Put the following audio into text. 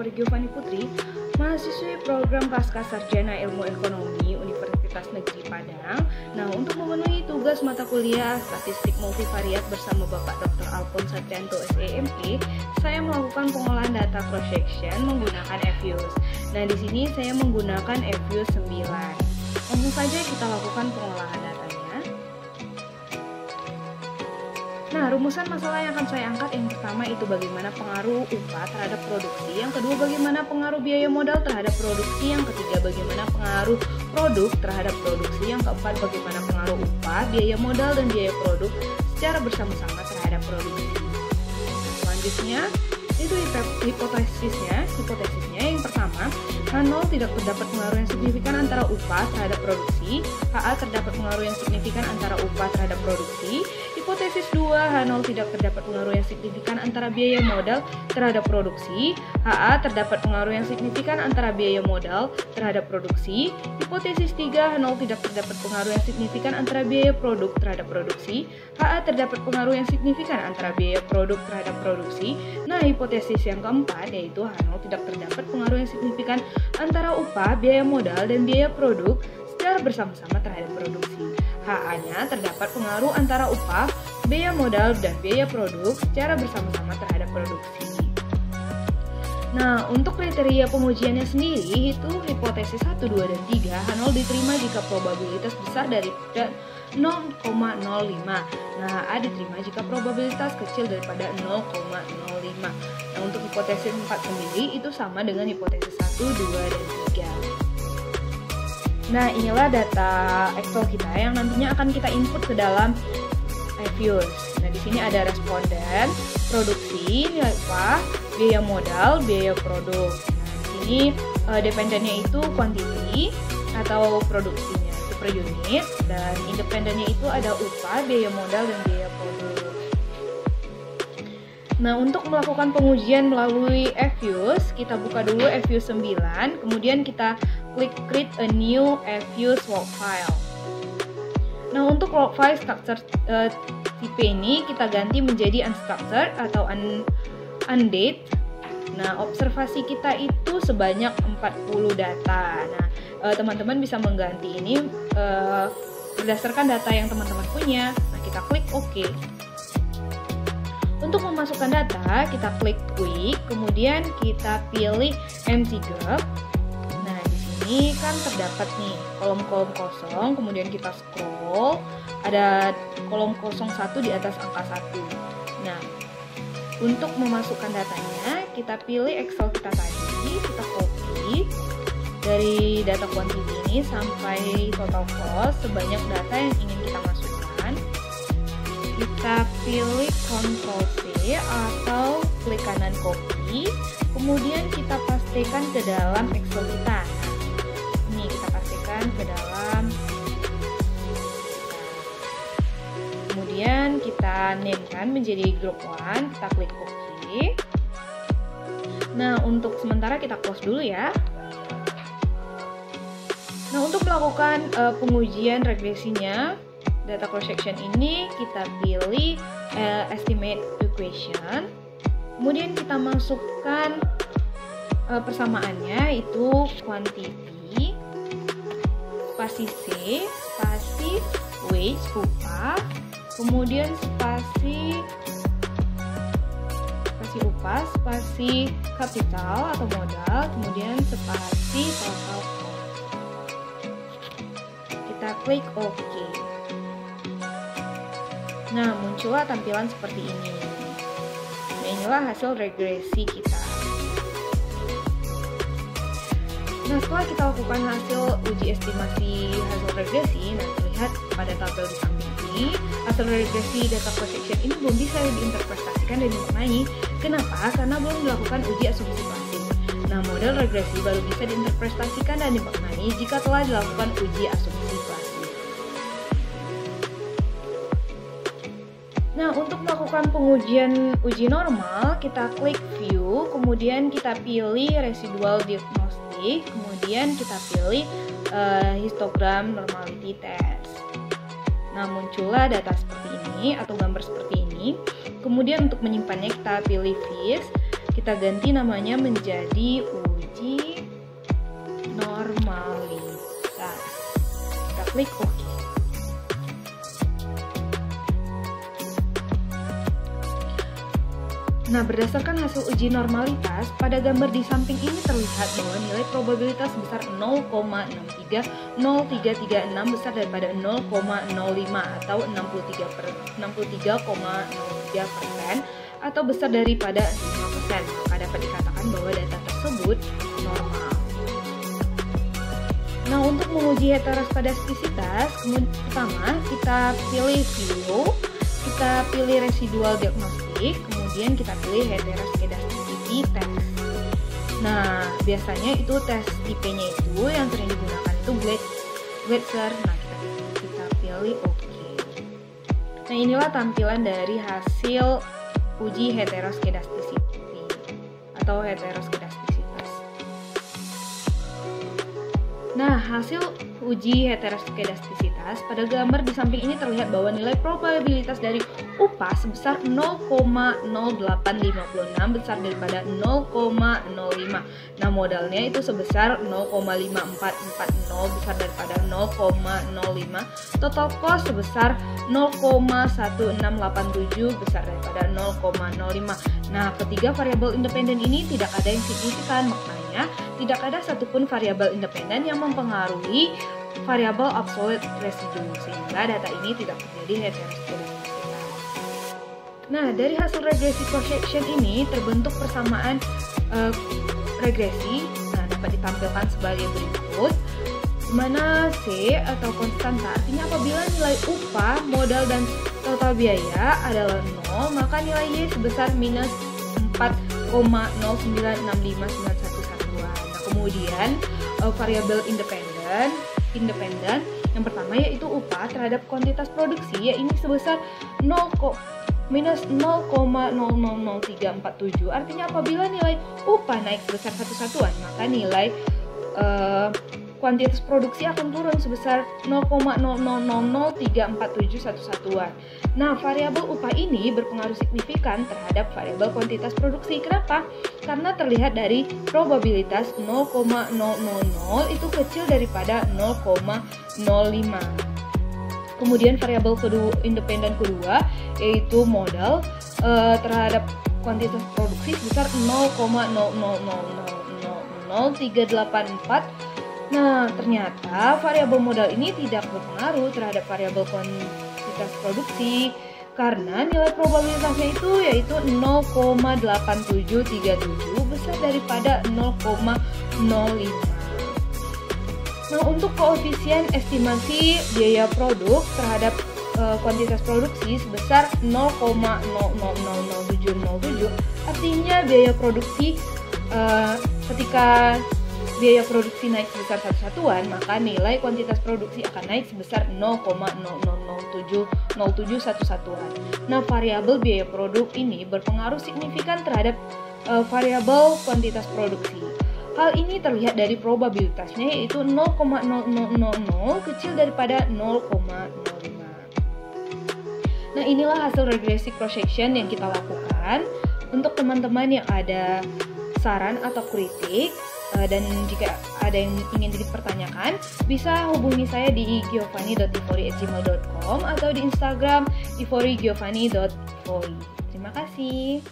Ori Giovanni Putri, mahasiswi program Pasca Sarjana Ilmu Ekonomi Universitas Negeri Padang. Nah, untuk memenuhi tugas mata kuliah Statistik Multivariat bersama Bapak Dr. Alphonse Satrianto SEMP, saya melakukan pengolahan data cross section menggunakan FUSE. Nah, di sini saya menggunakan FUSE 9. Langsung saja kita lakukan pengolahan datanya. Nah, rumusan masalah yang akan saya angkat yang pertama itu bagaimana pengaruh upah terhadap produksi, yang kedua bagaimana pengaruh biaya modal terhadap produksi, yang ketiga bagaimana pengaruh produk terhadap produksi, yang keempat bagaimana pengaruh upah, biaya modal, dan biaya produk secara bersama-sama terhadap produksi. Selanjutnya, itu hipotesisnya yang pertama, H0 tidak terdapat pengaruh yang signifikan antara upah terhadap produksi, HA terdapat pengaruh yang signifikan antara upah terhadap produksi. Hipotesis 2, H0 tidak terdapat pengaruh yang signifikan antara biaya modal terhadap produksi, HA terdapat pengaruh yang signifikan antara biaya modal terhadap produksi. Hipotesis 3, H0 tidak terdapat pengaruh yang signifikan antara biaya produk terhadap produksi, HA terdapat pengaruh yang signifikan antara biaya produk terhadap produksi. Nah, hipotesis yang keempat yaitu H0 tidak terdapat pengaruh yang signifikan antara upah, biaya modal, dan biaya produk secara bersama-sama terhadap produksi. HA-nya terdapat pengaruh antara upah, biaya modal, dan biaya produk secara bersama-sama terhadap produksi. Nah, untuk kriteria pengujiannya sendiri itu hipotesis 1, 2, dan 3, H0 diterima jika probabilitas besar daripada 0,05. Nah, A diterima jika probabilitas kecil daripada 0,05. Nah, untuk hipotesis 4 sendiri itu sama dengan hipotesis 1, 2, dan 3. Nah, inilah data Excel kita yang nantinya akan kita input ke dalam FUSE. Nah, di sini ada responden, produksi, nilai upah, biaya modal, biaya produk. Nah, di sini dependennya itu quantity atau produksinya itu per unit, dan independennya itu ada upah, biaya modal, dan biaya produk. Nah, untuk melakukan pengujian melalui FUSE, kita buka dulu FUSE 9, kemudian kita klik create a new FUSE log file. Nah, untuk log file structure tipe ini kita ganti menjadi unstructured atau undate. Nah, observasi kita itu sebanyak 40 data. Nah, teman-teman bisa mengganti ini berdasarkan data yang teman-teman punya. Nah, kita klik OK. Untuk memasukkan data, kita klik Quick, kemudian kita pilih MCGRUP. Nah, di sini kan terdapat nih kolom-kolom kosong, kemudian kita scroll, ada kolom kosong 1 di atas angka 1. Nah, untuk memasukkan datanya, kita pilih Excel kita tadi, kita copy dari data quantity ini sampai total cost, sebanyak data yang ingin kita masukkan. Kita pilih Ctrl C atau klik kanan copy, kemudian kita pastikan ke dalam Excel kita. Nah, ini kita pastikan ke dalam. Kemudian kita namekan menjadi group 1, kita klik OK. Nah, untuk sementara kita close dulu ya. Nah, untuk melakukan pengujian regresinya data cross section ini, kita pilih estimate equation, kemudian kita masukkan persamaannya itu quantity spasi C spasi wage upah, kemudian spasi upah spasi kapital atau modal, kemudian spasi total cost. Kita klik OK. Nah, muncullah tampilan seperti ini. Nah, inilah hasil regresi kita. Nah, setelah kita lakukan hasil uji estimasi hasil regresi, nah terlihat pada tabel di samping ini, hasil regresi data cross section ini belum bisa diinterpretasikan dan dimaknai. Kenapa? Karena belum dilakukan uji asumsi pasif. Nah, model regresi baru bisa diinterpretasikan dan dimaknai jika telah dilakukan uji asumsi pasif. Nah, untuk melakukan pengujian uji normal, kita klik View, kemudian kita pilih Residual Diagnostic, kemudian kita pilih Histogram Normality Test. Nah, muncullah data seperti ini atau gambar seperti ini. Kemudian untuk menyimpannya kita pilih Fish. kita ganti namanya menjadi uji normalitas. Kita klik OK. Nah, berdasarkan hasil uji normalitas, pada gambar di samping ini terlihat bahwa nilai probabilitas sebesar 0,630336 besar daripada 0,05 atau 63,03% atau besar daripada 5%. Maka dapat dikatakan bahwa data tersebut normal. Nah, untuk menguji heteroskedastisitas, pertama kita pilih view, kita pilih residual diagnostik, kemudian kita pilih heteroskedasticity test. Nah, biasanya itu tes IP-nya itu yang sering digunakan itu Glatzer. Nah, kita pilih OK. Nah, inilah tampilan dari hasil uji heteroskedasticity atau heteroskedastisitas. Nah, hasil uji heteroskedastisitas pada gambar di samping ini terlihat bahwa nilai probabilitas dari upah sebesar 0,0856 besar daripada 0,05. Nah, modalnya itu sebesar 0,5440 besar daripada 0,05. Total cost sebesar 0,1687 besar daripada 0,05. Nah, ketiga variabel independen ini tidak ada yang signifikan, maknanya tidak ada satupun variabel independen yang mempengaruhi variabel absolute residue, sehingga data ini tidak menjadi heteroskedastisitas. Nah, dari hasil regresi projection ini terbentuk persamaan regresi. Nah, dapat ditampilkan sebagai berikut, di mana C atau konstanta artinya apabila nilai upah, modal, dan total biaya adalah 0, maka nilai Y sebesar minus 4,0965911. Nah, kemudian variabel independen yang pertama yaitu upah terhadap kuantitas produksi, yaitu sebesar minus 0,000347. Artinya apabila nilai upah naik sebesar satu satuan, maka nilai kuantitas produksi akan turun sebesar 0,000347 satuan. Nah, variabel upah ini berpengaruh signifikan terhadap variabel kuantitas produksi. Kenapa? Karena terlihat dari probabilitas 0,000 itu kecil daripada 0,05. Kemudian variabel independen kedua yaitu modal terhadap kuantitas produksi sebesar 0,0000384. Nah, ternyata variabel modal ini tidak berpengaruh terhadap variabel kuantitas produksi karena nilai probabilitasnya itu yaitu 0,8737 besar daripada 0,05. Nah, untuk koefisien estimasi biaya produk terhadap kuantitas produksi sebesar 0,000707, artinya biaya produksi ketika biaya produksi naik sebesar satu satuan, maka nilai kuantitas produksi akan naik sebesar 0,00707 satuan. Nah, variabel biaya produk ini berpengaruh signifikan terhadap variabel kuantitas produksi. Hal ini terlihat dari probabilitasnya yaitu 0,0000 kecil daripada 0,05. Nah, inilah hasil regresi cross section yang kita lakukan. Untuk teman-teman yang ada saran atau kritik dan jika ada yang ingin dipertanyakan, bisa hubungi saya di giovanni.ifori@gmail.com atau di Instagram ifori.giovanni.ifori. Terima kasih.